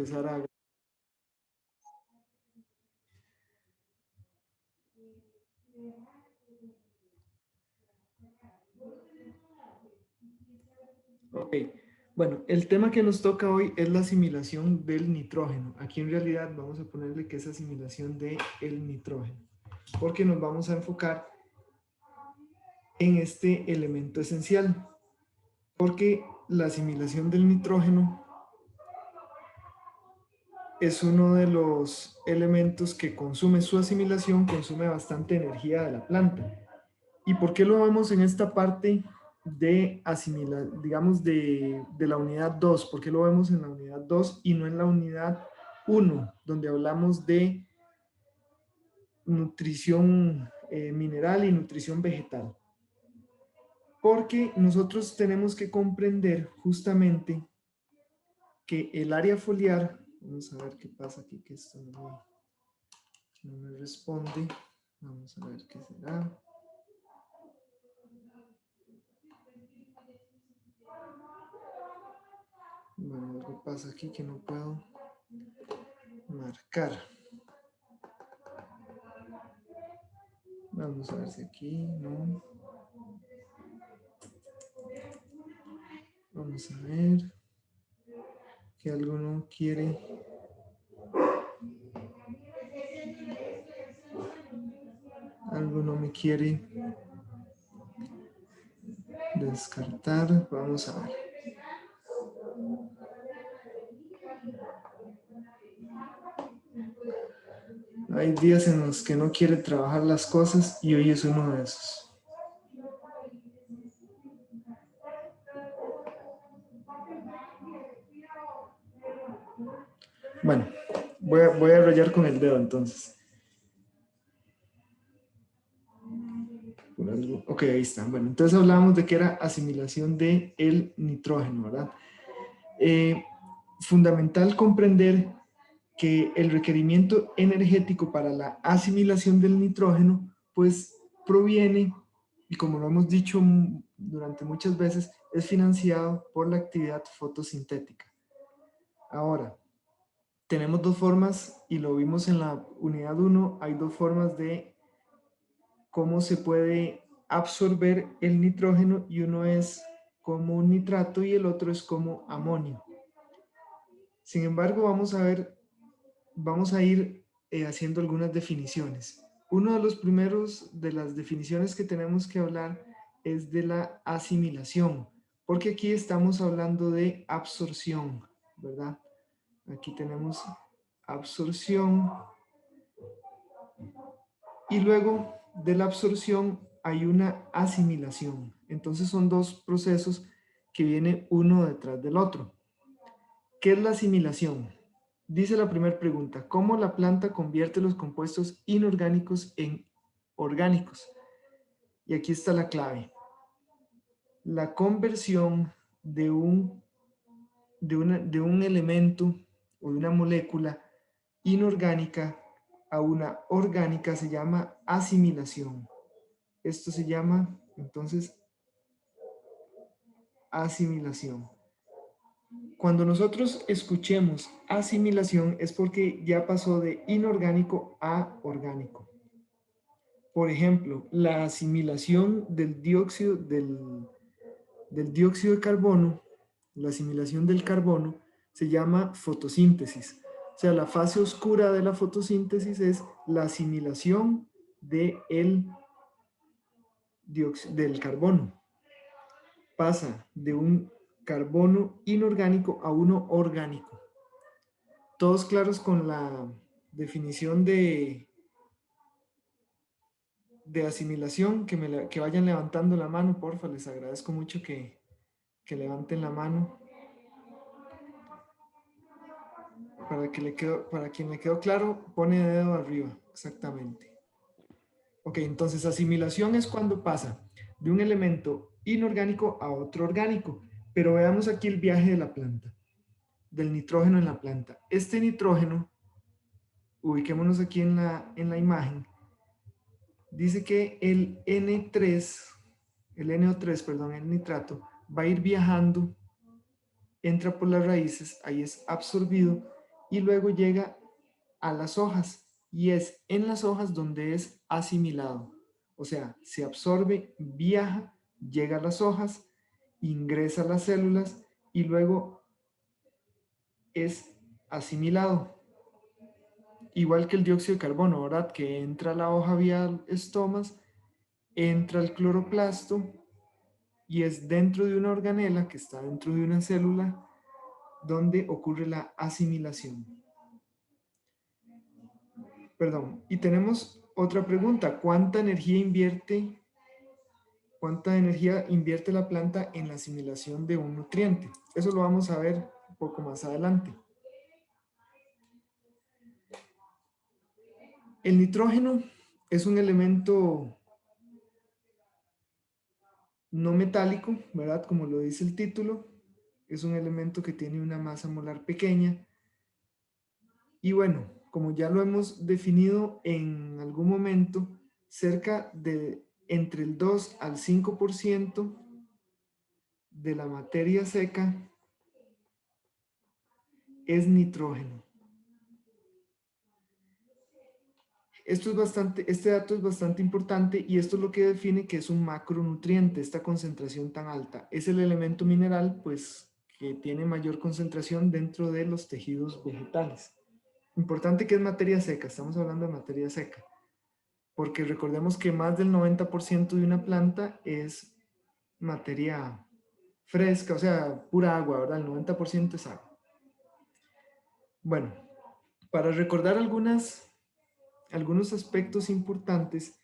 empezar a... Ok, bueno, el tema que nos toca hoy es la asimilación del nitrógeno. Aquí en realidad vamos a ponerle que es asimilación del nitrógeno, porque nos vamos a enfocar en este elemento esencial, porque la asimilación del nitrógeno es uno de los elementos que consume su asimilación, consume bastante energía de la planta. ¿Y por qué lo vemos en esta parte de asimilar, digamos, de la unidad 2? ¿Por qué lo vemos en la unidad 2 y no en la unidad 1, donde hablamos de nutrición mineral y nutrición vegetal? Porque nosotros tenemos que comprender justamente que el área foliar, vamos a ver qué pasa aquí, que esto no me responde, vamos a ver qué será. Bueno, algo pasa aquí que no puedo marcar. Vamos a ver si aquí, no. Vamos a ver que algo no quiere. Algo no me quiere descartar. Vamos a ver. Hay días en los que no quiere trabajar las cosas y hoy es uno de esos. Bueno, voy a rayar con el dedo entonces. Por algo. Ok, ahí está. Bueno, entonces hablábamos de que era asimilación del nitrógeno, ¿verdad? Fundamental comprender que el requerimiento energético para la asimilación del nitrógeno, pues proviene, y como lo hemos dicho durante muchas veces, es financiado por la actividad fotosintética. Ahora, tenemos dos formas, y lo vimos en la unidad 1, hay dos formas de cómo se puede absorber el nitrógeno, y uno es como un nitrato y el otro es como amonio. Sin embargo, vamos a ir haciendo algunas definiciones. Uno de los primeros de las definiciones que tenemos que hablar es de la asimilación, porque aquí estamos hablando de absorción, ¿verdad? Aquí tenemos absorción y luego de la absorción hay una asimilación. Entonces son dos procesos que vienen uno detrás del otro. ¿Qué es la asimilación? Dice la primera pregunta, ¿cómo la planta convierte los compuestos inorgánicos en orgánicos? Y aquí está la clave. La conversión de un elemento o de una molécula inorgánica a una orgánica se llama asimilación. Esto se llama, entonces, asimilación. Cuando nosotros escuchemos asimilación es porque ya pasó de inorgánico a orgánico. Por ejemplo, la asimilación del dióxido de carbono, la asimilación del carbono se llama fotosíntesis. O sea, la fase oscura de la fotosíntesis es la asimilación del carbono. Pasa de un carbono inorgánico a uno orgánico. Todos claros con la definición de asimilación, que vayan levantando la mano, porfa, les agradezco mucho que levanten la mano. Para quien le quedó claro, pone dedo arriba, exactamente. Ok, entonces asimilación es cuando pasa de un elemento inorgánico a otro orgánico. Pero veamos aquí el viaje de la planta, del nitrógeno en la planta. Este nitrógeno, ubiquémonos aquí en la imagen, dice que el NO3, perdón, el nitrato, va a ir viajando, entra por las raíces, ahí es absorbido y luego llega a las hojas, y es en las hojas donde es asimilado. O sea, se absorbe, viaja, llega a las hojas, ingresa a las células y luego es asimilado. Igual que el dióxido de carbono, ¿verdad? Que entra a la hoja vía estomas, entra al cloroplasto y es dentro de una organela que está dentro de una célula donde ocurre la asimilación. Perdón, y tenemos otra pregunta. ¿Cuánta energía invierte la planta en la asimilación de un nutriente? Eso lo vamos a ver un poco más adelante. El nitrógeno es un elemento no metálico, ¿verdad? Como lo dice el título, es un elemento que tiene una masa molar pequeña. Y bueno, como ya lo hemos definido en algún momento, cerca de entre el 2 al 5% de la materia seca es nitrógeno. Este dato es bastante importante y esto es lo que define que es un macronutriente, esta concentración tan alta. Es el elemento mineral, pues, que tiene mayor concentración dentro de los tejidos vegetales. Importante que es materia seca, estamos hablando de materia seca, porque recordemos que más del 90% de una planta es materia fresca, o sea, pura agua, ¿verdad? El 90% es agua. Bueno, para recordar algunos aspectos importantes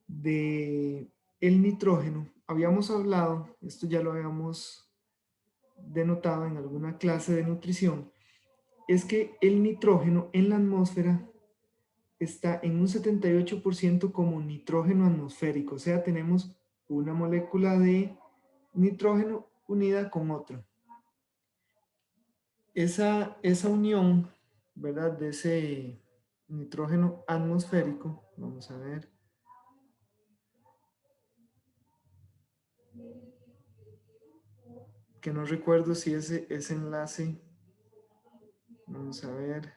de el nitrógeno, habíamos hablado, esto ya lo habíamos denotado en alguna clase de nutrición, es que el nitrógeno en la atmósfera está en un 78% como nitrógeno atmosférico, o sea, tenemos una molécula de nitrógeno unida con otra. Esa unión, ¿verdad? De ese nitrógeno atmosférico, vamos a ver, que no recuerdo si ese enlace, vamos a ver,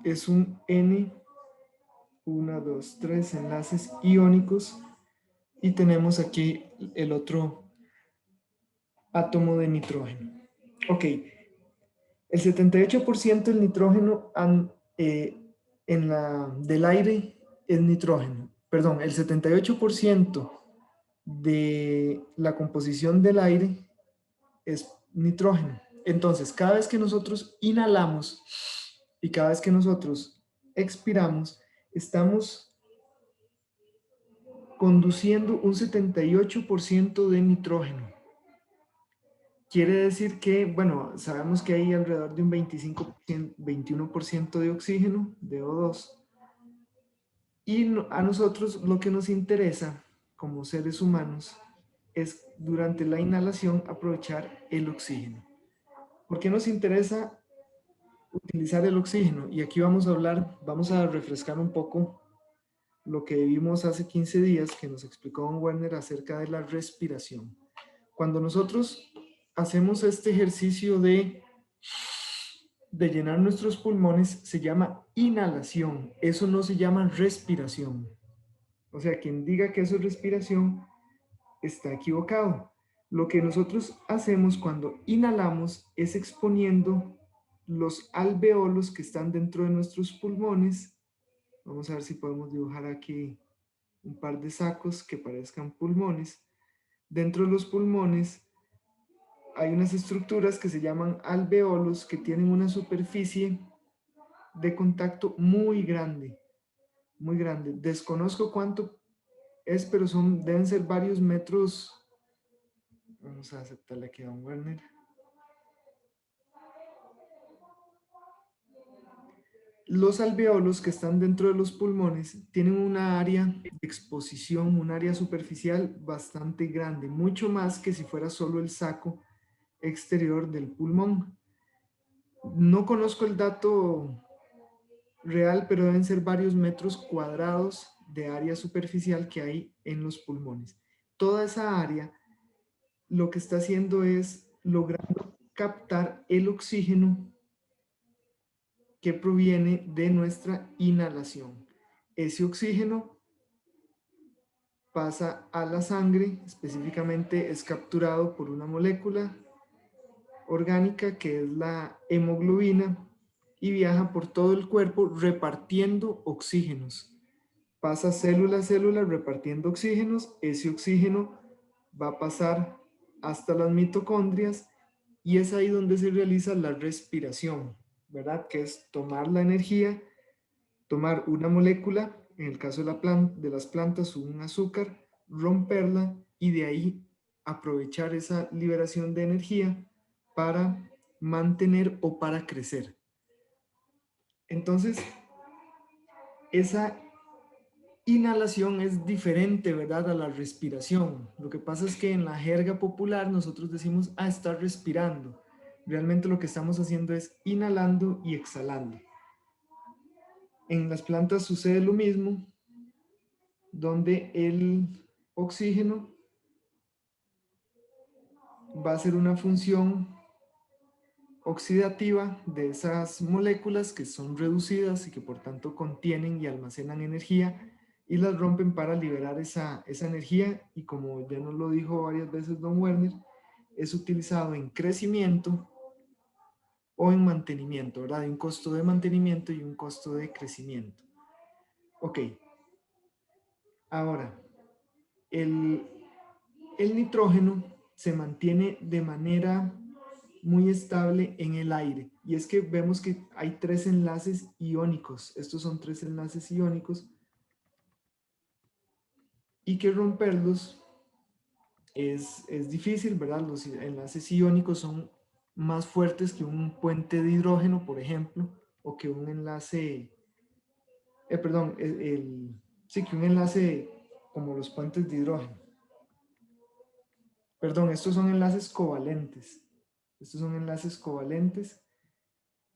es un N, 1, 2, 3 enlaces iónicos y tenemos aquí el otro átomo de nitrógeno. Ok, el 78% del nitrógeno del aire es nitrógeno. Perdón, el 78% de la composición del aire es nitrógeno. Entonces, cada vez que nosotros inhalamos y cada vez que nosotros expiramos, estamos conduciendo un 78% de nitrógeno. Quiere decir que, bueno, sabemos que hay alrededor de un 25%, 21% de oxígeno, de O2. Y a nosotros lo que nos interesa como seres humanos es durante la inhalación aprovechar el oxígeno. ¿Por qué nos interesa utilizar el oxígeno? Y aquí vamos a refrescar un poco lo que vimos hace 15 días que nos explicó Don Werner acerca de la respiración. Cuando nosotros hacemos este ejercicio de llenar nuestros pulmones, se llama inhalación. Eso no se llama respiración. O sea, quien diga que eso es respiración está equivocado. Lo que nosotros hacemos cuando inhalamos es exponiendo los alveolos que están dentro de nuestros pulmones. Vamos a ver si podemos dibujar aquí un par de sacos que parezcan pulmones. Dentro de los pulmones hay unas estructuras que se llaman alveolos que tienen una superficie de contacto muy grande, muy grande. Desconozco cuánto es, pero deben ser varios metros. Vamos a aceptarle aquí a Don Werner. Los alveolos que están dentro de los pulmones tienen una área de exposición, un área superficial bastante grande, mucho más que si fuera solo el saco exterior del pulmón. No conozco el dato real, pero deben ser varios metros cuadrados de área superficial que hay en los pulmones. Toda esa área lo que está haciendo es logrando captar el oxígeno que proviene de nuestra inhalación. Ese oxígeno pasa a la sangre, específicamente es capturado por una molécula orgánica que es la hemoglobina y viaja por todo el cuerpo repartiendo oxígenos. Pasa célula a célula repartiendo oxígenos, ese oxígeno va a pasar hasta las mitocondrias y es ahí donde se realiza la respiración, ¿verdad? Que es tomar la energía, tomar una molécula, en el caso de las plantas, un azúcar, romperla y de ahí aprovechar esa liberación de energía para mantener o para crecer. Entonces, esa inhalación es diferente, ¿verdad?, a la respiración. Lo que pasa es que en la jerga popular nosotros decimos, está respirando. Realmente lo que estamos haciendo es inhalando y exhalando. En las plantas sucede lo mismo, donde el oxígeno va a ser una función oxidativa de esas moléculas que son reducidas y que por tanto contienen y almacenan energía y las rompen para liberar esa energía y como ya nos lo dijo varias veces don Werner, es utilizado en crecimiento o en mantenimiento, ¿verdad? Hay un costo de mantenimiento y un costo de crecimiento. Ok. Ahora, el nitrógeno se mantiene de manera muy estable en el aire. Y es que vemos que hay 3 enlaces iónicos. Estos son 3 enlaces iónicos. Y que romperlos es difícil, ¿verdad? Los enlaces iónicos son más fuertes que un puente de hidrógeno, por ejemplo, o que un enlace, perdón, sí, que un enlace como los puentes de hidrógeno. Perdón, estos son enlaces covalentes. Estos son enlaces covalentes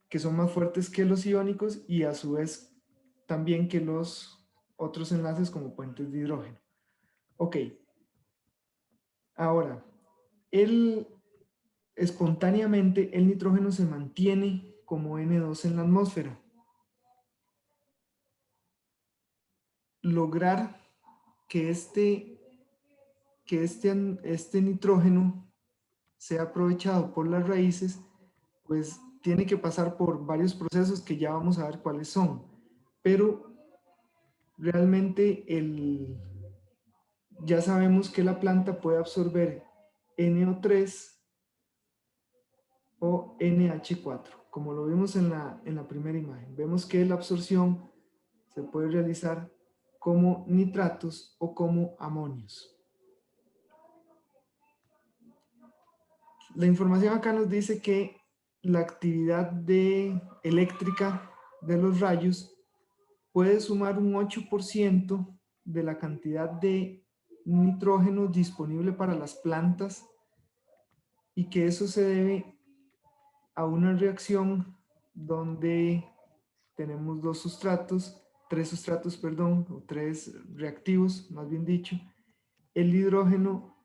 que son más fuertes que los iónicos y a su vez también que los otros enlaces como puentes de hidrógeno. Ok. Ahora, espontáneamente el nitrógeno se mantiene como N2 en la atmósfera. Lograr que este nitrógeno sea aprovechado por las raíces, pues tiene que pasar por varios procesos que ya vamos a ver cuáles son. Pero realmente ya sabemos que la planta puede absorber NO3 o NH4, como lo vimos en la primera imagen. Vemos que la absorción se puede realizar como nitratos o como amonios. La información acá nos dice que la actividad eléctrica de los rayos puede sumar un 8% de la cantidad de nitrógeno disponible para las plantas y que eso se debe a una reacción donde tenemos tres sustratos, perdón, o 3 reactivos, más bien dicho, el hidrógeno,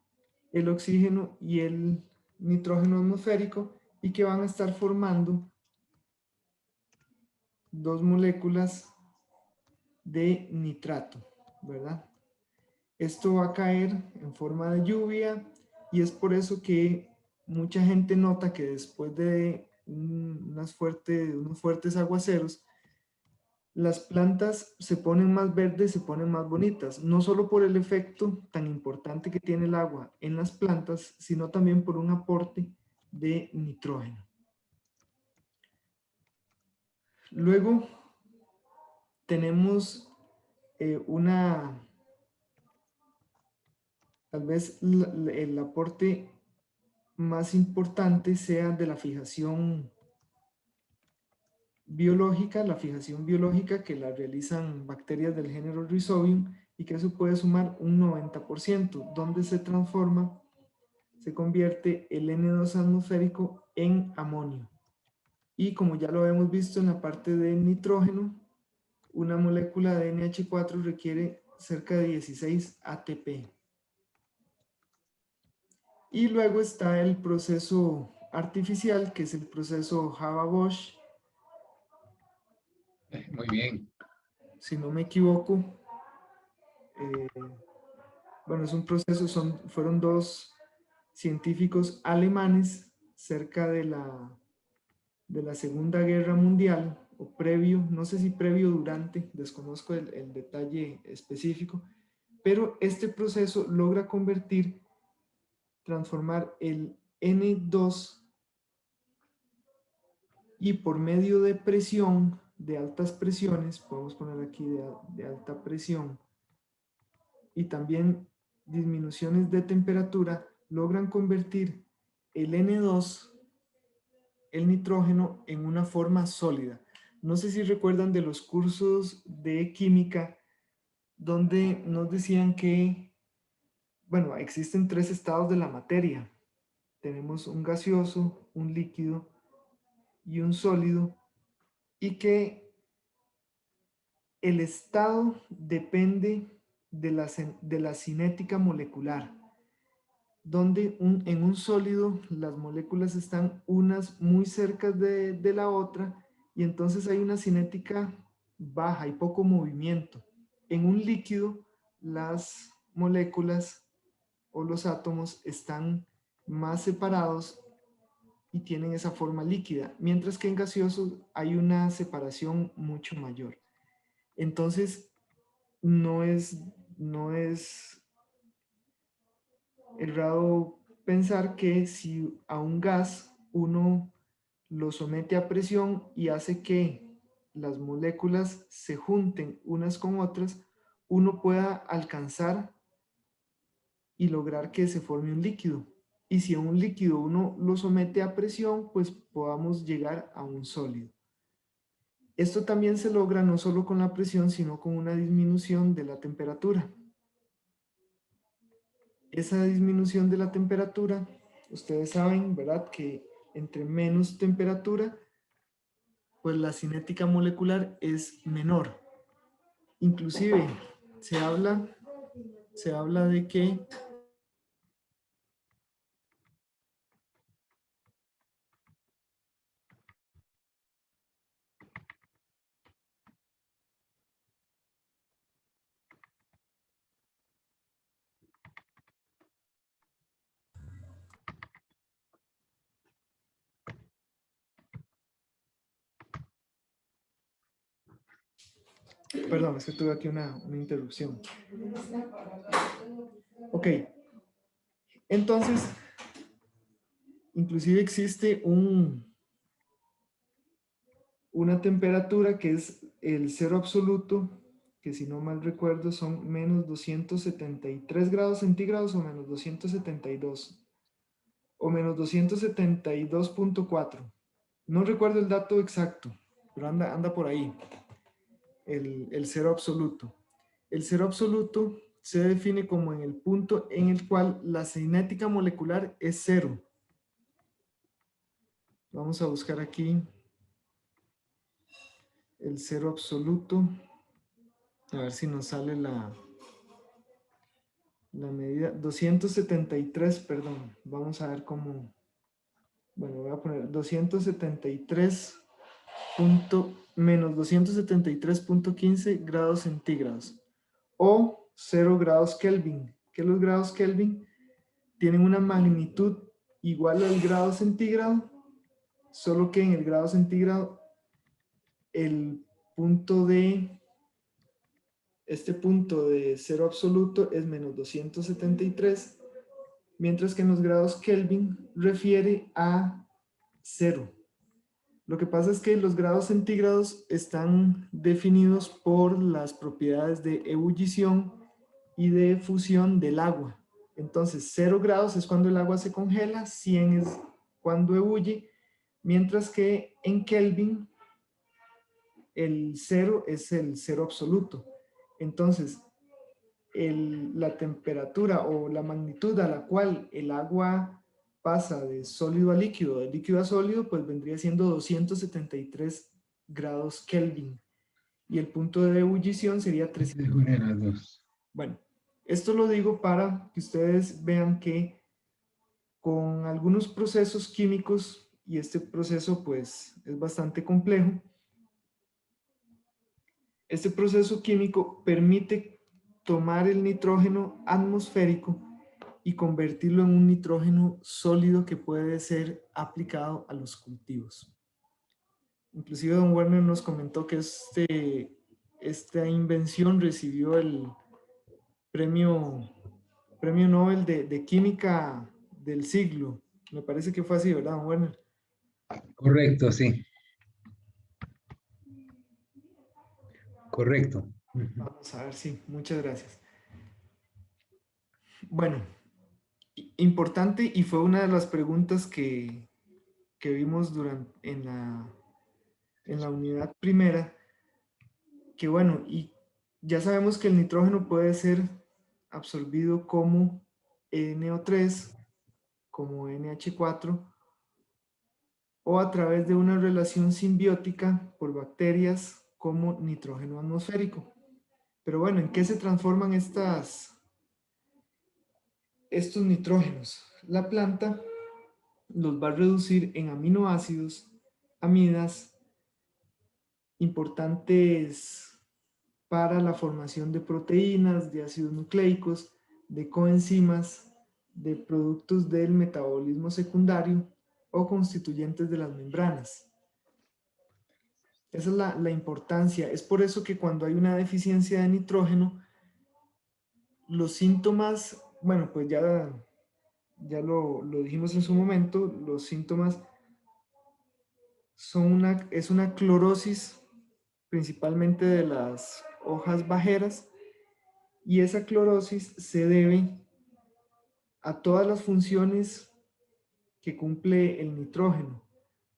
el oxígeno y el nitrógeno atmosférico y que van a estar formando 2 moléculas de nitrato, ¿verdad? Esto va a caer en forma de lluvia y es por eso que mucha gente nota que después de unos fuertes aguaceros, las plantas se ponen más verdes, se ponen más bonitas, no solo por el efecto tan importante que tiene el agua en las plantas, sino también por un aporte de nitrógeno. Luego tenemos tal vez el aporte más importante sea de la fijación biológica, que la realizan bacterias del género Rhizobium y que eso puede sumar un 90%, donde se convierte el N2 atmosférico en amonio. Y como ya lo hemos visto en la parte del nitrógeno, una molécula de NH4 requiere cerca de 16 ATP. Y luego está el proceso artificial, que es el proceso Haber-Bosch. Muy bien. Si no me equivoco, bueno, es un proceso, fueron dos científicos alemanes cerca de la Segunda Guerra Mundial, o previo, no sé si previo o durante, desconozco el detalle específico, pero este proceso logra transformar el N2 y por medio de presión, de altas presiones, podemos poner aquí de alta presión, y también disminuciones de temperatura, logran convertir el N2, el nitrógeno, en una forma sólida. No sé si recuerdan de los cursos de química donde nos decían que, bueno, existen tres estados de la materia. Tenemos un gaseoso, un líquido y un sólido, y que el estado depende de la cinética molecular, donde en un sólido las moléculas están unas muy cerca de la otra, y entonces hay una cinética baja y poco movimiento. En un líquido las moléculas o los átomos están más separados y tienen esa forma líquida, mientras que en gaseosos hay una separación mucho mayor. Entonces, no es errado pensar que si a un gas uno lo somete a presión y hace que las moléculas se junten unas con otras, uno pueda alcanzar y lograr que se forme un líquido. Y si a un líquido uno lo somete a presión, pues podamos llegar a un sólido. Esto también se logra no solo con la presión, sino con una disminución de la temperatura. Esa disminución de la temperatura, ustedes saben, ¿verdad? Que entre menos temperatura, pues la cinética molecular es menor. Inclusive se habla de que perdón, es que tuve aquí una interrupción. Ok, entonces, inclusive existe una temperatura que es el cero absoluto, que si no mal recuerdo son menos 273 grados centígrados o menos 272, o menos 272.4. No recuerdo el dato exacto, pero anda por ahí, el cero absoluto. El cero absoluto se define como en el punto en el cual la cinética molecular es cero. Vamos a buscar aquí el cero absoluto. A ver si nos sale la medida. 273, perdón. Vamos a ver cómo. Bueno, voy a poner 273 menos 273.15 grados centígrados. O 0 grados Kelvin. Que los grados Kelvin tienen una magnitud igual al grado centígrado, solo que en el grado centígrado el punto este punto de cero absoluto es menos 273, mientras que en los grados Kelvin refiere a 0. Lo que pasa es que los grados centígrados están definidos por las propiedades de ebullición y de fusión del agua. Entonces, 0 grados es cuando el agua se congela, 100 es cuando ebulle, mientras que en Kelvin el 0 es el cero absoluto. Entonces, la temperatura o la magnitud a la cual el agua pasa de sólido a líquido, de líquido a sólido, pues vendría siendo 273 grados Kelvin. y el punto de ebullición sería 300. Mejorar 2. Bueno, esto lo digo para que ustedes vean que con algunos procesos químicos, y este proceso pues es bastante complejo, este proceso químico permite tomar el nitrógeno atmosférico y convertirlo en un nitrógeno sólido que puede ser aplicado a los cultivos. Inclusive don Werner nos comentó que esta invención recibió el premio, premio Nobel de Química del siglo. Me parece que fue así, ¿verdad, don Werner? Correcto, sí. Correcto. Ujú. Vamos a ver, sí, muchas gracias. Bueno, importante y fue una de las preguntas que vimos en la unidad primera, que bueno, y ya sabemos que el nitrógeno puede ser absorbido como NO3, como NH4, o a través de una relación simbiótica por bacterias como nitrógeno atmosférico. Pero bueno, ¿en qué se transforman estos nitrógenos? La planta los va a reducir en aminoácidos, amidas, importantes para la formación de proteínas, de ácidos nucleicos, de coenzimas, de productos del metabolismo secundario o constituyentes de las membranas. Esa es la importancia. Es por eso que cuando hay una deficiencia de nitrógeno, los síntomas, bueno, pues ya lo dijimos en su momento, los síntomas es una clorosis principalmente de las hojas bajeras, y esa clorosis se debe a todas las funciones que cumple el nitrógeno,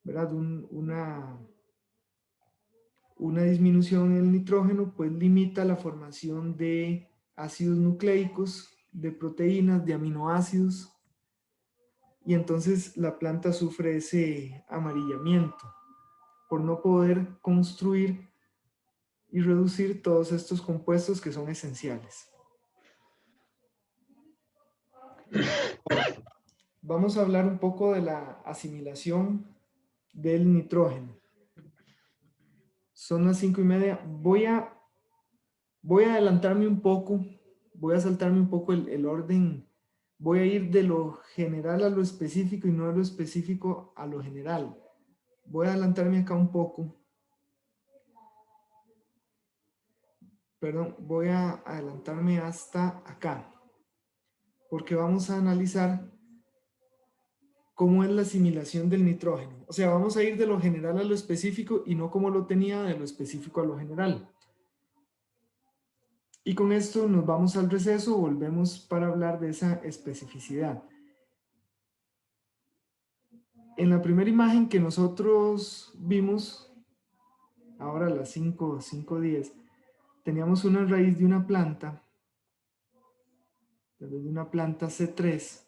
¿verdad? Una disminución en el nitrógeno pues limita la formación de ácidos nucleicos, de proteínas, de aminoácidos, y entonces la planta sufre ese amarillamiento por no poder construir y reducir todos estos compuestos que son esenciales. Ahora, vamos a hablar un poco de la asimilación del nitrógeno. Son las 5:30. Voy a adelantarme un poco, voy a saltarme un poco el orden. Voy a ir de lo general a lo específico y no de lo específico a lo general. Voy a adelantarme acá un poco. Perdón, voy a adelantarme hasta acá, porque vamos a analizar cómo es la asimilación del nitrógeno. O sea, vamos a ir de lo general a lo específico y no como lo tenía de lo específico a lo general. Y con esto nos vamos al receso, volvemos para hablar de esa especificidad. En la primera imagen que nosotros vimos, ahora a las 5:10, teníamos una raíz de una planta, de una planta C3,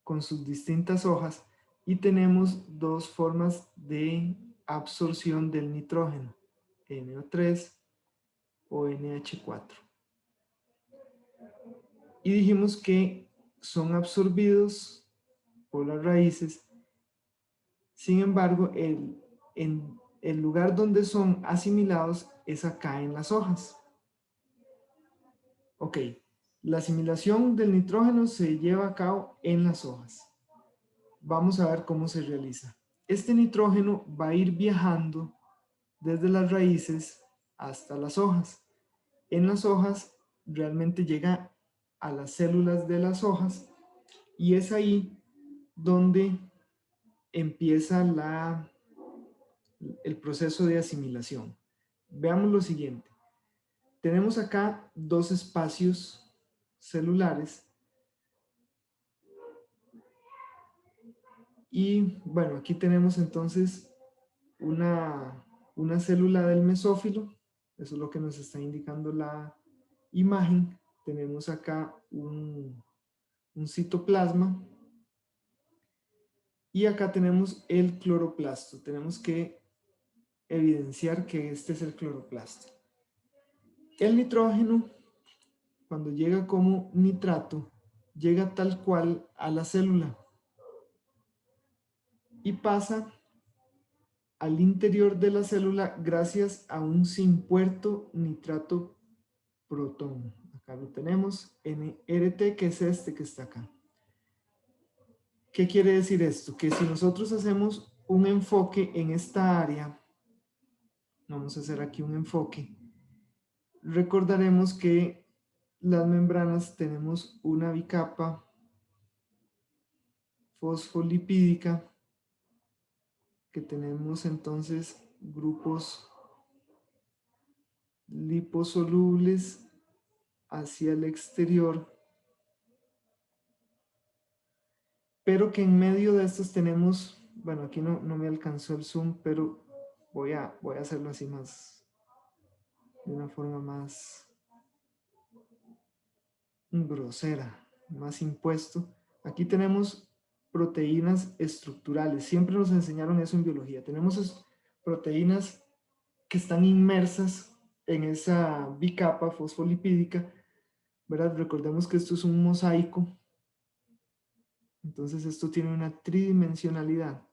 con sus distintas hojas, y tenemos dos formas de absorción del nitrógeno, NO3 o NH4. Y dijimos que son absorbidos por las raíces. Sin embargo, en el lugar donde son asimilados es acá en las hojas. Ok, la asimilación del nitrógeno se lleva a cabo en las hojas. Vamos a ver cómo se realiza. Este nitrógeno va a ir viajando desde las raíces hasta las hojas. En las hojas realmente llega a las células de las hojas y es ahí donde empieza el proceso de asimilación. Veamos lo siguiente. Tenemos acá dos espacios celulares y bueno, aquí tenemos entonces una célula del mesófilo. Eso es lo que nos está indicando la imagen. Tenemos acá un citoplasma y acá tenemos el cloroplasto. Tenemos que evidenciar que este es el cloroplasto. El nitrógeno, cuando llega como nitrato, llega tal cual a la célula y pasa al interior de la célula gracias a un simpuerto nitrato protón. Acá lo tenemos, NRT, que es este que está acá. ¿Qué quiere decir esto? Que si nosotros hacemos un enfoque en esta área, vamos a hacer aquí un enfoque, recordaremos que las membranas tenemos una bicapa fosfolipídica, que tenemos entonces grupos liposolubles hacia el exterior, pero que en medio de estos tenemos, bueno, aquí no me alcanzó el zoom, pero voy a hacerlo así más, de una forma más grosera, más impuesto. Aquí tenemos proteínas estructurales, siempre nos enseñaron eso en biología, tenemos proteínas que están inmersas en esa bicapa fosfolipídica, ¿verdad? Recordemos que esto es un mosaico, entonces esto tiene una tridimensionalidad.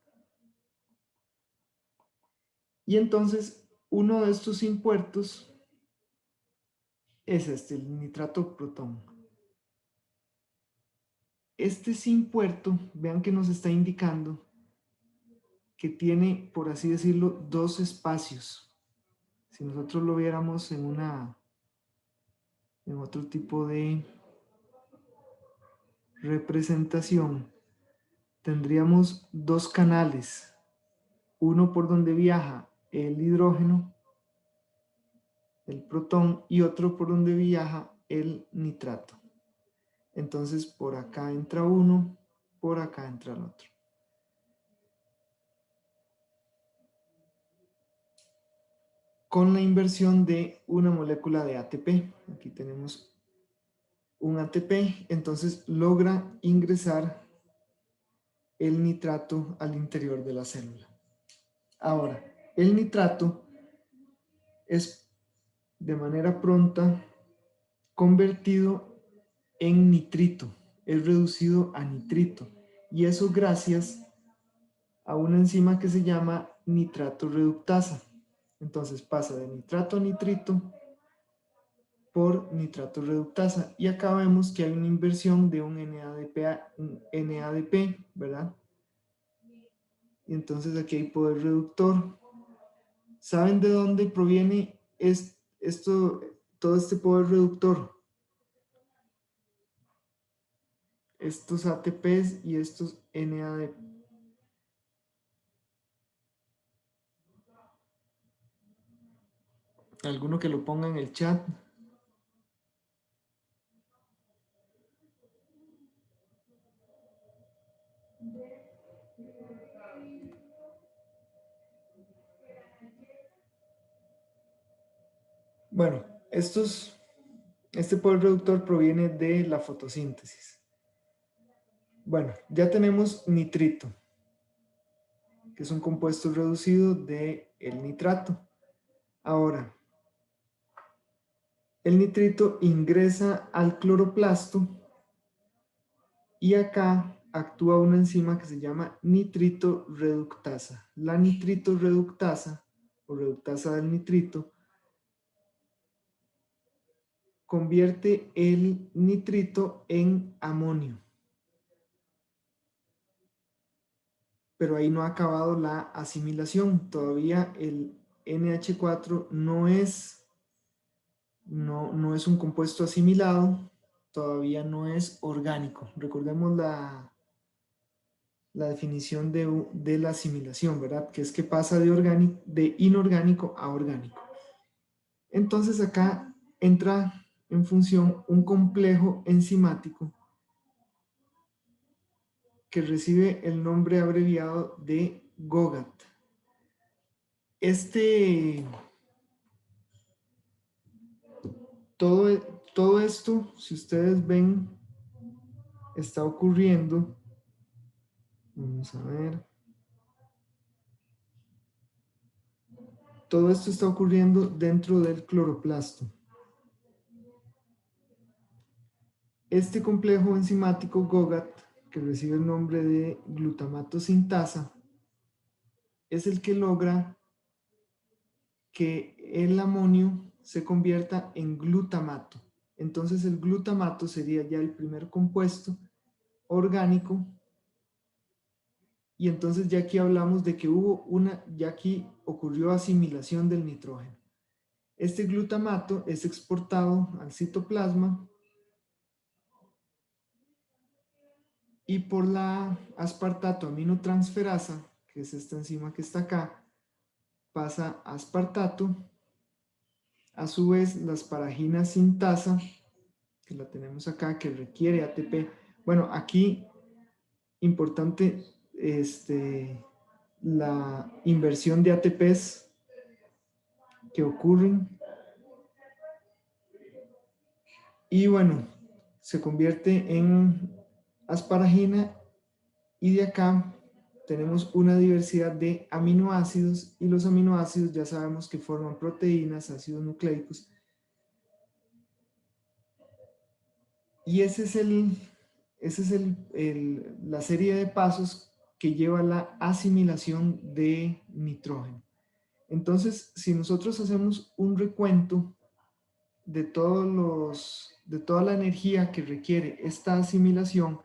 Y entonces uno de estos impuertos es este, el nitrato protón. Este simpuerto, vean que nos está indicando que tiene, por así decirlo, dos espacios. Si nosotros lo viéramos en otro tipo de representación, tendríamos dos canales, uno por donde viaja el hidrógeno, el protón, y otro por donde viaja el nitrato. Entonces por acá entra uno, por acá entra el otro. Con la inversión de una molécula de ATP, aquí tenemos un ATP, entonces logra ingresar el nitrato al interior de la célula. Ahora, el nitrato es de manera pronta convertido en nitrito, es reducido a nitrito, y eso gracias a una enzima que se llama nitrato reductasa. Entonces pasa de nitrato a nitrito por nitrato reductasa, y acá vemos que hay una inversión de un NADP, ¿verdad? Y entonces aquí hay poder reductor. ¿Saben de dónde proviene todo este poder reductor? Estos ATPs y estos NADP. ¿Alguno que lo ponga en el chat? Bueno, este poder reductor proviene de la fotosíntesis. Bueno, ya tenemos nitrito, que es un compuesto reducido del nitrato. Ahora, el nitrito ingresa al cloroplasto y acá actúa una enzima que se llama nitrito reductasa. La nitrito reductasa, o reductasa del nitrito, convierte el nitrito en amonio. Pero ahí no ha acabado la asimilación. Todavía el NH4 no es un compuesto asimilado, todavía no es orgánico. Recordemos la definición de la asimilación, ¿verdad? Que es que pasa de inorgánico a orgánico. Entonces acá entra en función un complejo enzimático que recibe el nombre abreviado de GOGAT. Todo esto, si ustedes ven, está ocurriendo. Vamos a ver. Todo esto está ocurriendo dentro del cloroplasto. Este complejo enzimático GOGAT, que recibe el nombre de glutamato sintasa, es el que logra que el amonio se convierta en glutamato. Entonces el glutamato sería ya el primer compuesto orgánico, y entonces ya aquí hablamos de que ya aquí ocurrió asimilación del nitrógeno. Este glutamato es exportado al citoplasma y por la aspartato aminotransferasa, que es esta enzima que está acá, pasa a aspartato. A su vez, la asparagina sintasa, que la tenemos acá, que requiere ATP. Bueno, aquí importante la inversión de ATPs que ocurren. Y bueno, se convierte en asparagina, y de acá tenemos una diversidad de aminoácidos, y los aminoácidos ya sabemos que forman proteínas, ácidos nucleicos, y esa es la serie de pasos que lleva a la asimilación de nitrógeno. Entonces, si nosotros hacemos un recuento de toda la energía que requiere esta asimilación,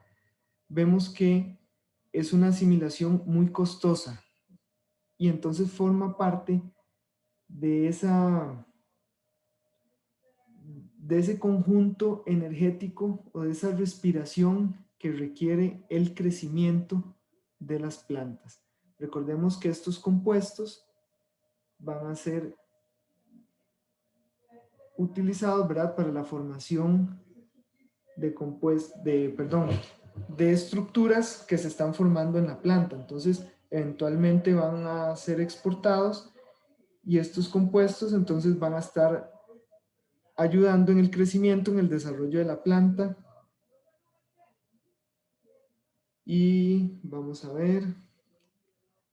vemos que es una asimilación muy costosa, y entonces forma parte de ese conjunto energético o de esa respiración que requiere el crecimiento de las plantas. Recordemos que estos compuestos van a ser utilizados, ¿verdad?, para la formación de estructuras que se están formando en la planta. Entonces, eventualmente van a ser exportados, y estos compuestos entonces van a estar ayudando en el crecimiento, en el desarrollo de la planta. Y vamos a ver,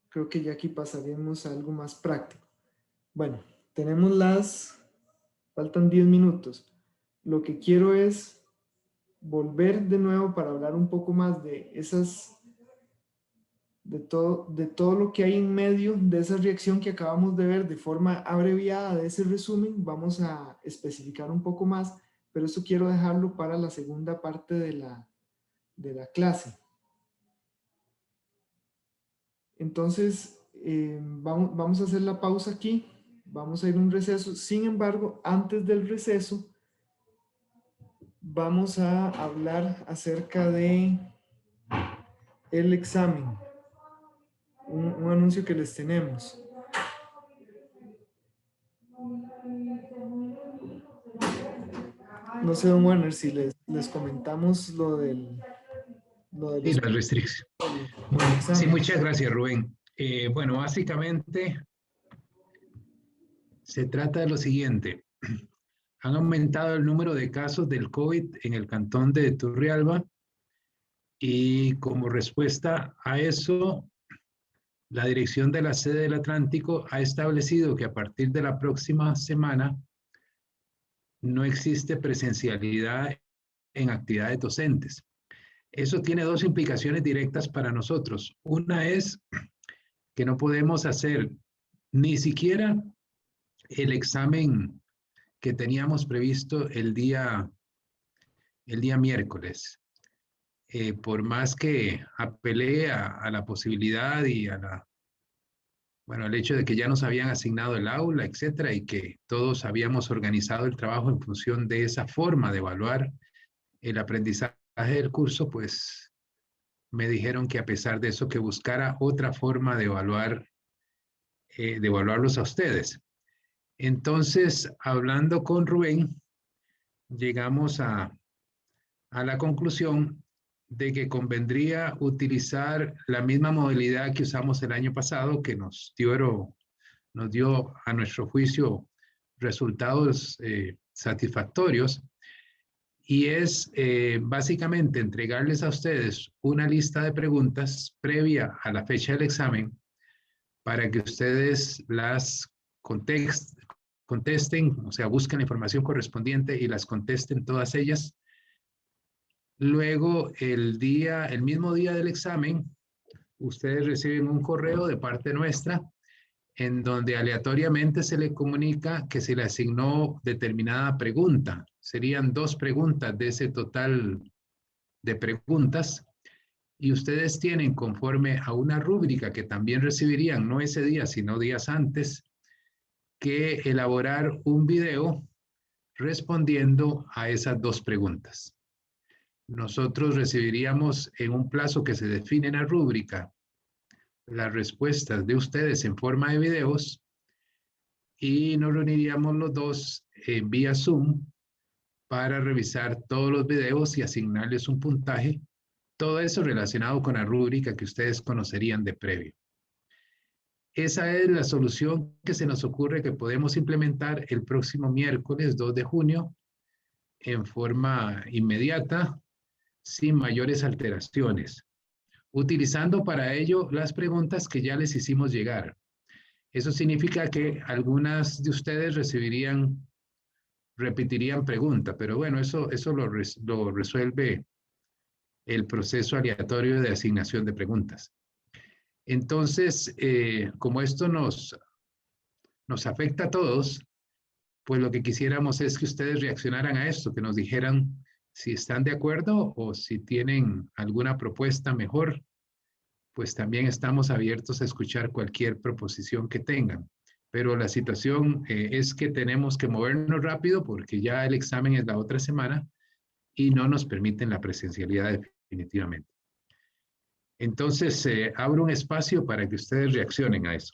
creo que ya aquí pasaremos a algo más práctico. Bueno, faltan 10 minutos. Lo que quiero es volver de nuevo para hablar un poco más de todo lo que hay en medio de esa reacción que acabamos de ver de forma abreviada de ese resumen. Vamos a especificar un poco más, pero eso quiero dejarlo para la segunda parte de la clase. Entonces, vamos a hacer la pausa aquí, vamos a ir a un receso. Sin embargo, antes del receso, vamos a hablar acerca de el examen, un anuncio que les tenemos. No sé, don Werner, si les comentamos lo de Y los las restricciones. Sí, muchas gracias, Rubén. Bueno, básicamente se trata de lo siguiente. Han aumentado el número de casos del COVID en el cantón de Turrialba, y como respuesta a eso, la dirección de la sede del Atlántico ha establecido que a partir de la próxima semana no existe presencialidad en actividades docentes. Eso tiene dos implicaciones directas para nosotros. Una es que no podemos hacer ni siquiera el examen que teníamos previsto el día miércoles. Por más que apelé a la posibilidad y al hecho de que ya nos habían asignado el aula, etcétera, y que todos habíamos organizado el trabajo en función de esa forma de evaluar el aprendizaje del curso, pues me dijeron que a pesar de eso, que buscara otra forma de evaluarlos a ustedes. Entonces, hablando con Rubén, llegamos a la conclusión de que convendría utilizar la misma modalidad que usamos el año pasado, que nos dio a nuestro juicio resultados satisfactorios, y es básicamente entregarles a ustedes una lista de preguntas previa a la fecha del examen para que ustedes las contesten, o sea, busquen la información correspondiente y las contesten todas ellas Luego, el mismo día del examen, ustedes reciben un correo de parte nuestra en donde aleatoriamente se le comunica que se le asignó determinada pregunta. Serían 2 preguntas de ese total de preguntas y ustedes tienen, conforme a una rúbrica que también recibirían, no ese día, sino días antes, que elaborar un video respondiendo a esas 2 preguntas. Nosotros recibiríamos en un plazo que se define en la rúbrica las respuestas de ustedes en forma de videos y nos reuniríamos los dos vía Zoom para revisar todos los videos y asignarles un puntaje. Todo eso relacionado con la rúbrica que ustedes conocerían de previo. Esa es la solución que se nos ocurre que podemos implementar el próximo miércoles 2 de junio en forma inmediata, sin mayores alteraciones, utilizando para ello las preguntas que ya les hicimos llegar. Eso significa que algunas de ustedes repetirían pregunta, pero bueno, eso lo resuelve el proceso aleatorio de asignación de preguntas. Entonces, como esto nos afecta a todos, pues lo que quisiéramos es que ustedes reaccionaran a esto, que nos dijeran si están de acuerdo o si tienen alguna propuesta mejor, pues también estamos abiertos a escuchar cualquier proposición que tengan. Pero la situación es que tenemos que movernos rápido porque ya el examen es la otra semana y no nos permiten la presencialidad definitivamente. Entonces, abro un espacio para que ustedes reaccionen a eso.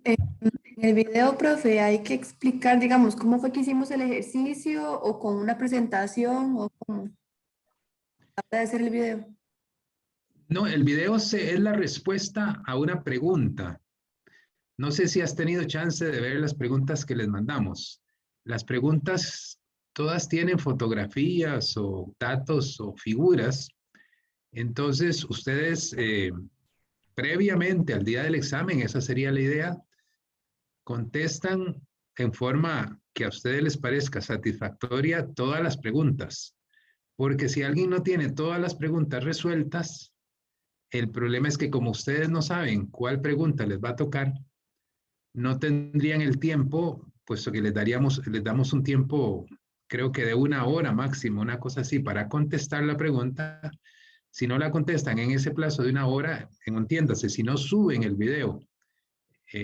En el video, profe, hay que explicar, digamos, cómo fue que hicimos el ejercicio o con una presentación o cómo trata de hacer el video. No, el video es la respuesta a una pregunta. No sé si has tenido chance de ver las preguntas que les mandamos. Las preguntas todas tienen fotografías o datos o figuras. Entonces, ustedes previamente al día del examen, esa sería la idea, contestan en forma que a ustedes les parezca satisfactoria todas las preguntas. Porque si alguien no tiene todas las preguntas resueltas, el problema es que como ustedes no saben cuál pregunta les va a tocar, no tendrían el tiempo, puesto que les damos un tiempo, creo que de 1 hora máximo, una cosa así, para contestar la pregunta. Si no la contestan en ese plazo de 1 hora, entiéndase, si no suben el video,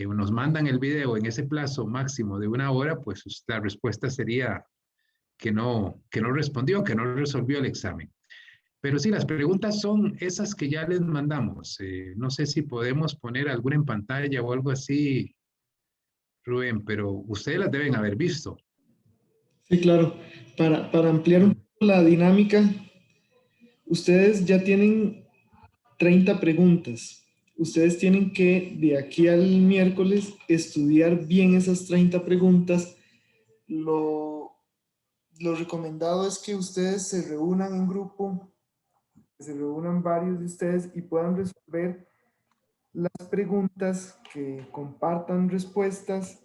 nos mandan el video en ese plazo máximo de 1 hora, pues la respuesta sería que no respondió, que no resolvió el examen. Pero sí, las preguntas son esas que ya les mandamos. No sé si podemos poner alguna en pantalla o algo así, Rubén, pero ustedes las deben haber visto. Sí, claro. Para ampliar un poco la dinámica, ustedes ya tienen 30 preguntas. Ustedes tienen que, de aquí al miércoles, estudiar bien esas 30 preguntas. Lo recomendado es que ustedes se reúnan en grupo, que se reúnan varios de ustedes y puedan resolver las preguntas, que compartan respuestas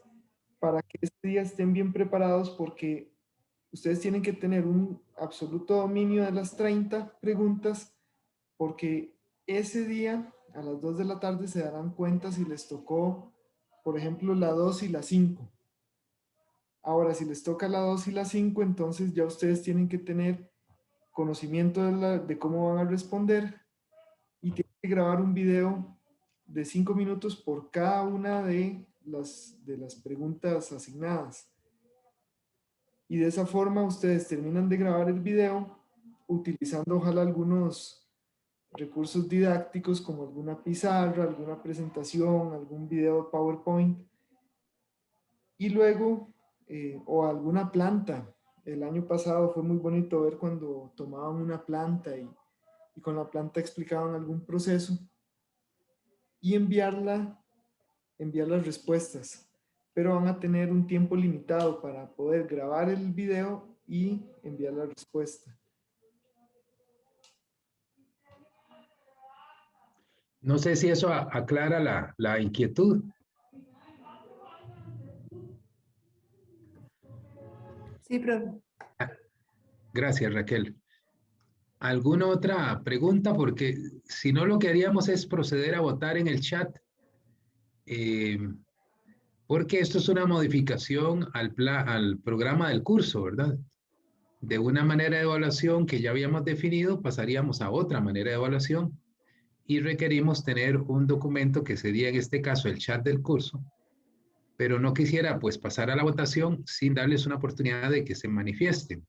para que este día estén bien preparados, porque ustedes tienen que tener un absoluto dominio de las 30 preguntas, porque ese día a las 2 de la tarde se darán cuenta si les tocó, por ejemplo, la 2 y la 5. Ahora, si les toca la 2 y la 5, entonces ya ustedes tienen que tener conocimiento de cómo van a responder y tienen que grabar un video de 5 minutos por cada una de las preguntas asignadas. Y de esa forma ustedes terminan de grabar el video utilizando ojalá algunos recursos didácticos como alguna pizarra, alguna presentación, algún video PowerPoint y luego o alguna planta. El año pasado fue muy bonito ver cuando tomaban una planta y con la planta explicaban algún proceso y enviar las respuestas, pero van a tener un tiempo limitado para poder grabar el video y enviar la respuesta. No sé si eso aclara la inquietud. Sí, profe. Gracias, Raquel. ¿Alguna otra pregunta? Porque si no, lo que haríamos es proceder a votar en el chat, eh, porque esto es una modificación al programa del curso, ¿verdad? De una manera de evaluación que ya habíamos definido, pasaríamos a otra manera de evaluación y requerimos tener un documento que sería en este caso el chat del curso, pero no quisiera pues pasar a la votación sin darles una oportunidad de que se manifiesten.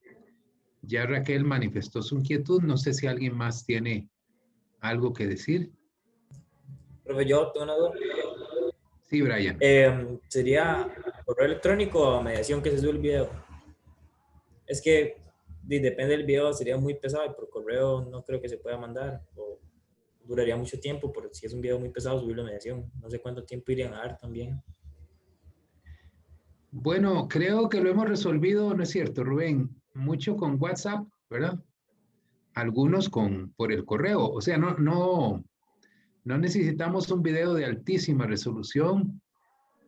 Ya Raquel manifestó su inquietud, no sé si alguien más tiene algo que decir. Profe, yo tengo una duda. Sí, Brian. ¿Sería correo electrónico o a mediación que se sube el video? Es que depende del video, sería muy pesado y por correo no creo que se pueda mandar o duraría mucho tiempo, pero si es un video muy pesado subirlo a mediación. No sé cuánto tiempo irían a dar también. Bueno, creo que lo hemos resolvido, ¿no es cierto, Rubén? Mucho con WhatsApp, ¿verdad? Algunos por el correo. O sea, no necesitamos un video de altísima resolución,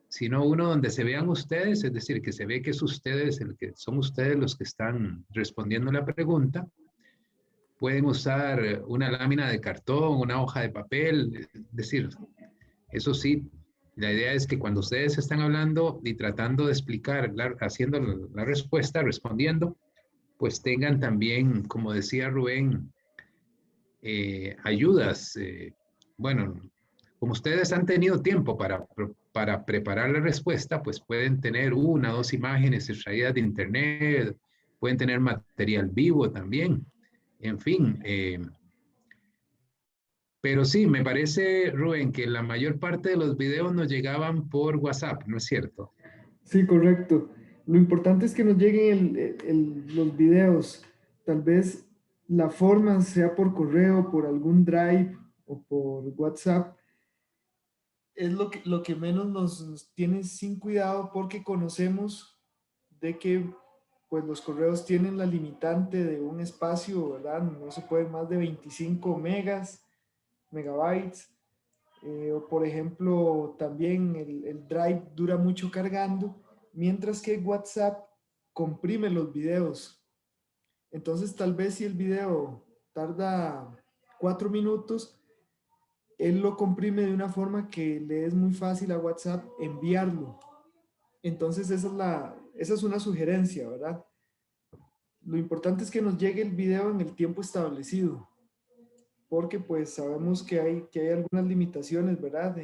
sino uno donde se vean ustedes, es decir, que se ve que es ustedes, son ustedes los que están respondiendo la pregunta. Pueden usar una lámina de cartón, una hoja de papel, es decir, eso sí, la idea es que cuando ustedes están hablando y tratando de explicar, haciendo la respuesta, respondiendo, pues tengan también, como decía Rubén, ayudas. Bueno, como ustedes han tenido tiempo para preparar la respuesta, pues pueden tener una o dos imágenes extraídas de internet, pueden tener material vivo también. En fin, pero sí, me parece, Rubén, que la mayor parte de los videos nos llegaban por WhatsApp, ¿no es cierto? Sí, correcto. Lo importante es que nos lleguen los videos. Tal vez la forma sea por correo, por algún Drive o por WhatsApp. Es lo que menos nos tiene sin cuidado porque conocemos de que pues los correos tienen la limitante de un espacio, ¿verdad? No se pueden más de 25 megabytes. O por ejemplo, también el Drive dura mucho cargando, mientras que WhatsApp comprime los videos. Entonces, tal vez si el video tarda 4 minutos, él lo comprime de una forma que le es muy fácil a WhatsApp enviarlo. Entonces, esa es una sugerencia, ¿verdad? Lo importante es que nos llegue el video en el tiempo establecido, porque pues sabemos que hay algunas limitaciones, ¿verdad?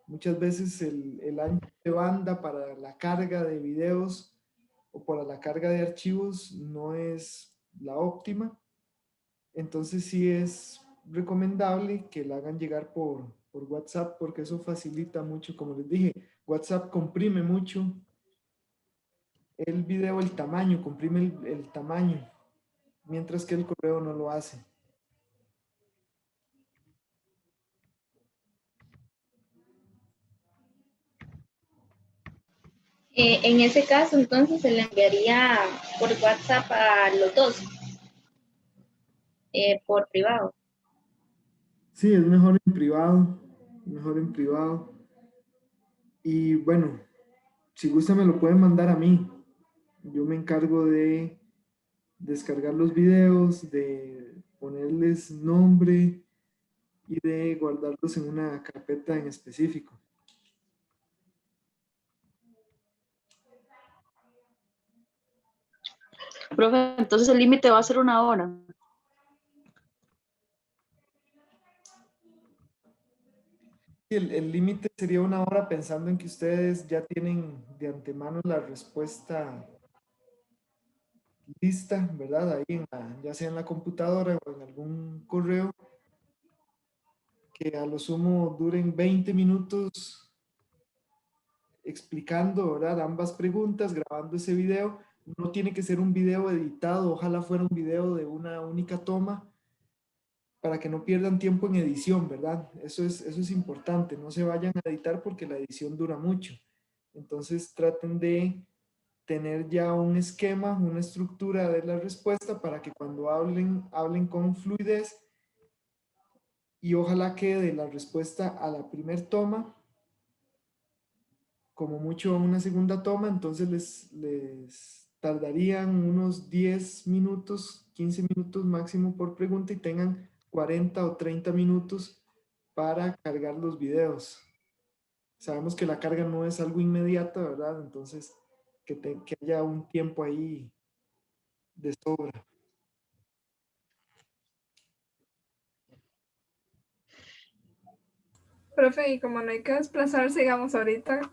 Muchas veces el ancho de banda para la carga de videos o para la carga de archivos no es la óptima. Entonces sí es recomendable que la hagan llegar por WhatsApp porque eso facilita mucho. Como les dije, WhatsApp comprime mucho el video, el tamaño, comprime el tamaño, mientras que el correo no lo hace. En ese caso, entonces, se le enviaría por WhatsApp a los dos, por privado. Sí, es mejor en privado, mejor en privado. Y bueno, si gusta me lo pueden mandar a mí. Yo me encargo de descargar los videos, de ponerles nombre y de guardarlos en una carpeta en específico. Profe, entonces el límite va a ser 1 hora. El límite sería 1 hora pensando en que ustedes ya tienen de antemano la respuesta lista, ¿verdad? Ahí ya sea en la computadora o en algún correo, que a lo sumo duren 20 minutos explicando, ¿verdad? Ambas preguntas, grabando ese video. No tiene que ser un video editado, ojalá fuera un video de una única toma para que no pierdan tiempo en edición, ¿verdad? Eso es importante, no se vayan a editar porque la edición dura mucho. Entonces traten de tener ya un esquema, una estructura de la respuesta para que cuando hablen con fluidez y ojalá quede la respuesta a la primer toma, como mucho a una segunda toma, entonces les tardarían unos 10 minutos, 15 minutos máximo por pregunta y tengan 40 o 30 minutos para cargar los videos. Sabemos que la carga no es algo inmediato, ¿verdad? Entonces, que haya un tiempo ahí de sobra. Profe, y como no hay que desplazarse, digamos, ahorita,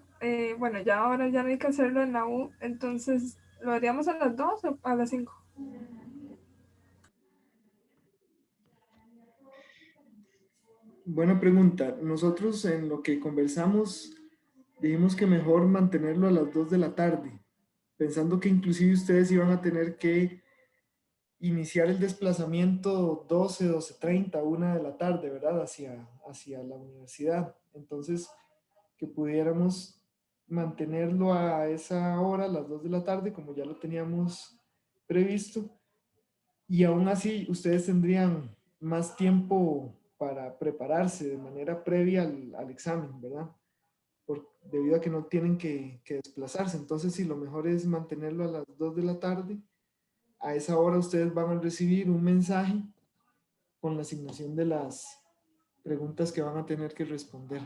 bueno, ya ahora ya no hay que hacerlo en la U, entonces, ¿lo haríamos a las 2 o a las 5? Buena pregunta. Nosotros en lo que conversamos dijimos que mejor mantenerlo a las 2 de la tarde, pensando que inclusive ustedes iban a tener que iniciar el desplazamiento 12:30, 1 de la tarde, ¿verdad? Hacia la universidad. Entonces, que pudiéramos mantenerlo a esa hora, las 2 de la tarde, como ya lo teníamos previsto. Y aún así, ustedes tendrían más tiempo para prepararse de manera previa al examen, ¿verdad? Debido a que no tienen que desplazarse. Entonces, sí, lo mejor es mantenerlo a las 2 de la tarde. A esa hora ustedes van a recibir un mensaje con la asignación de las preguntas que van a tener que responder.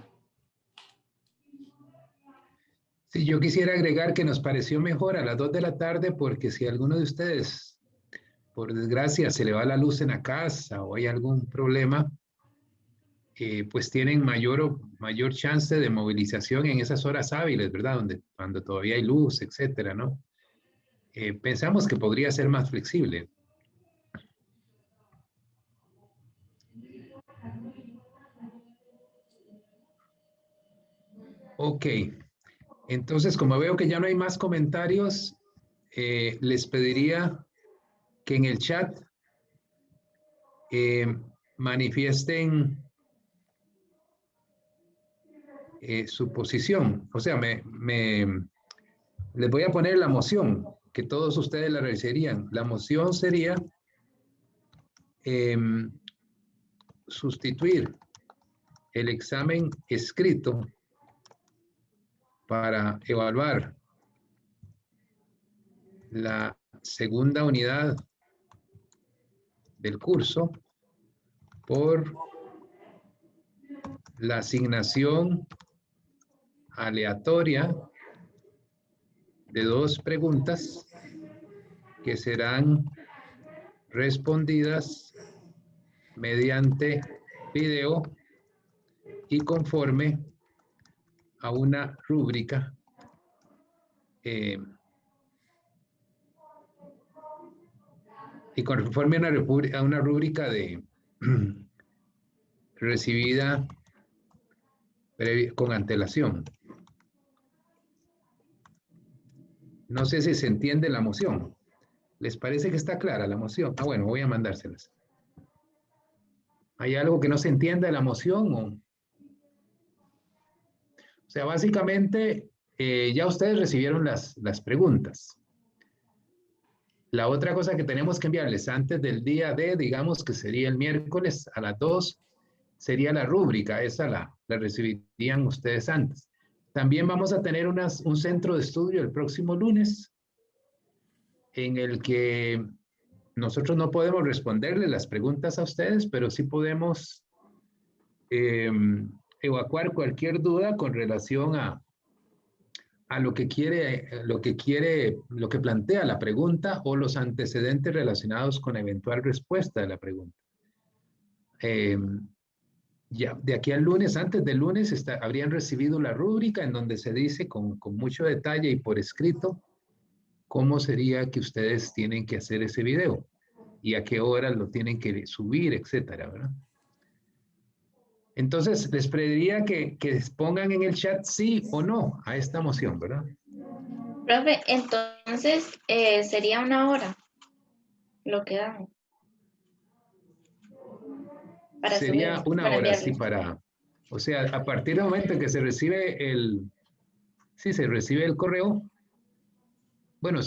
Sí, yo quisiera agregar que nos pareció mejor a las 2 de la tarde porque si alguno de ustedes, por desgracia, se le va la luz en la casa o hay algún problema, pues tienen mayor chance de movilización en esas horas hábiles, ¿verdad? Cuando todavía hay luz, etcétera, ¿no? Pensamos que podría ser más flexible. Ok, entonces como veo que ya no hay más comentarios, les pediría que en el chat manifiesten su posición. O sea, les voy a poner la moción, que todos ustedes la realizarían. La moción sería sustituir el examen escrito para evaluar la segunda unidad del curso por la asignación aleatoria de 2 preguntas que serán respondidas mediante video y conforme a una rúbrica y conforme a una rúbrica de recibida con antelación. No sé si se entiende la moción. ¿Les parece que está clara la moción? Ah, bueno, voy a mandárselas. ¿Hay algo que no se entienda de la moción? O sea, básicamente, ya ustedes recibieron las preguntas. La otra cosa que tenemos que enviarles antes del día D, digamos que sería el miércoles a las 2, sería la rúbrica. Esa la recibirían ustedes antes. También vamos a tener un centro de estudio el próximo lunes en el que nosotros no podemos responderle las preguntas a ustedes, pero sí podemos evacuar cualquier duda con relación a lo que plantea la pregunta o los antecedentes relacionados con la eventual respuesta de la pregunta. Ya de aquí al lunes, antes del lunes, habrían recibido la rúbrica en donde se dice con mucho detalle y por escrito cómo sería que ustedes tienen que hacer ese video y a qué hora lo tienen que subir, etcétera, ¿verdad? Entonces, les pediría que pongan en el chat sí o no a esta moción, ¿verdad? Profe, entonces sería 1 hora lo que dan. Sería subir, 1 hora, sí, enviarlo. o sea, a partir del momento en que se recibe el correo, bueno,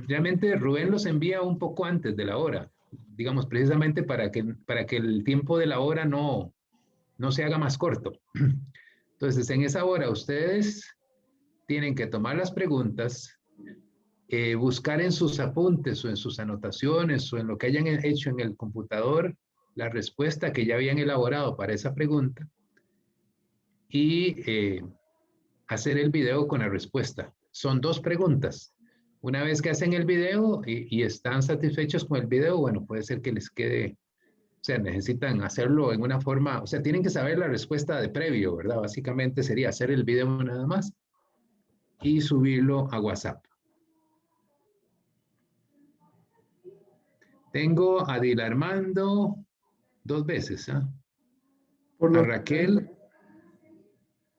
realmente Rubén los envía un poco antes de la hora, digamos, precisamente para que el tiempo de la hora no se haga más corto. Entonces, en esa hora ustedes tienen que tomar las preguntas, buscar en sus apuntes o en sus anotaciones o en lo que hayan hecho en el computador la respuesta que ya habían elaborado para esa pregunta y hacer el video con la respuesta. Son 2 preguntas. Una vez que hacen el video y están satisfechos con el video, bueno, puede ser que les quede, o sea, necesitan hacerlo en una forma, o sea, tienen que saber la respuesta de previo, ¿verdad? Básicamente sería hacer el video nada más y subirlo a WhatsApp. Tengo a Dil Armando 2 veces, ¿eh? A Raquel,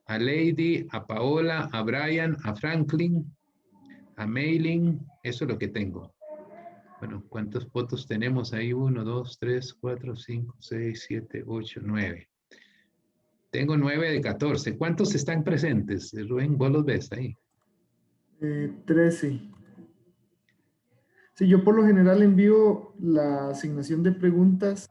a Lady, a Paola, a Brian, a Franklin, a Maylin, eso es lo que tengo. Bueno, ¿cuántas fotos tenemos ahí? 1, 2, 3, 4, 5, 6, 7, 8, 9. Tengo 9 de 14. ¿Cuántos están presentes? Rubén, vos los ves ahí. 13. Sí, yo por lo general envío la asignación de preguntas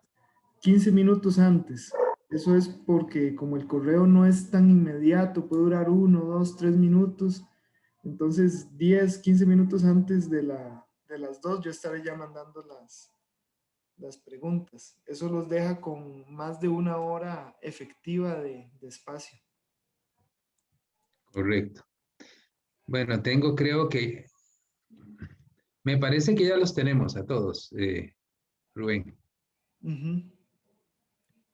15 minutos antes. Eso es porque como el correo no es tan inmediato, puede durar 1, 2, 3 minutos. Entonces 10, 15 minutos antes de las 2 yo estaré ya mandando las preguntas. Eso los deja con más de 1 hora efectiva de espacio. Correcto. Bueno, creo que, me parece que ya los tenemos a todos, Rubén.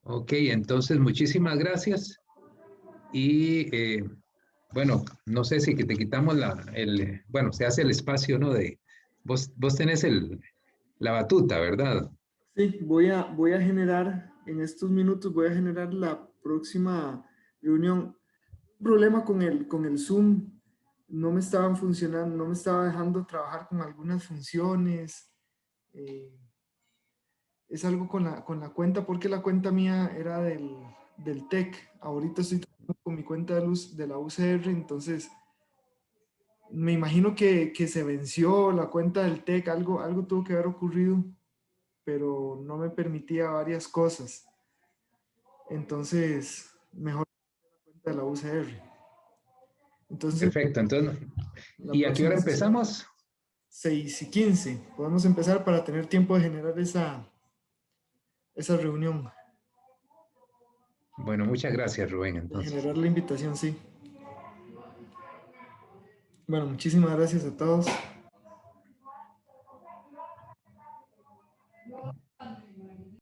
Ok, entonces muchísimas gracias. Y bueno, no sé si que te quitamos bueno, se hace el espacio, ¿no? Vos tenés la batuta, ¿verdad? Sí, voy a generar, en estos minutos voy a generar la próxima reunión. Problema con el Zoom, no me estaban funcionando, no me estaba dejando trabajar con algunas funciones. Es algo con la cuenta, porque la cuenta mía era del TEC. Ahorita estoy trabajando con mi cuenta de la UCR, entonces me imagino que se venció la cuenta del TEC, algo tuvo que haber ocurrido, pero no me permitía varias cosas. Entonces, mejor la cuenta de la UCR. Entonces, Perfecto, entonces, ¿y a qué hora empezamos? 6:15. Podemos empezar para tener tiempo de generar esa reunión. Bueno, muchas gracias, Rubén, De entonces. generar la invitación, sí. Bueno, muchísimas gracias a todos.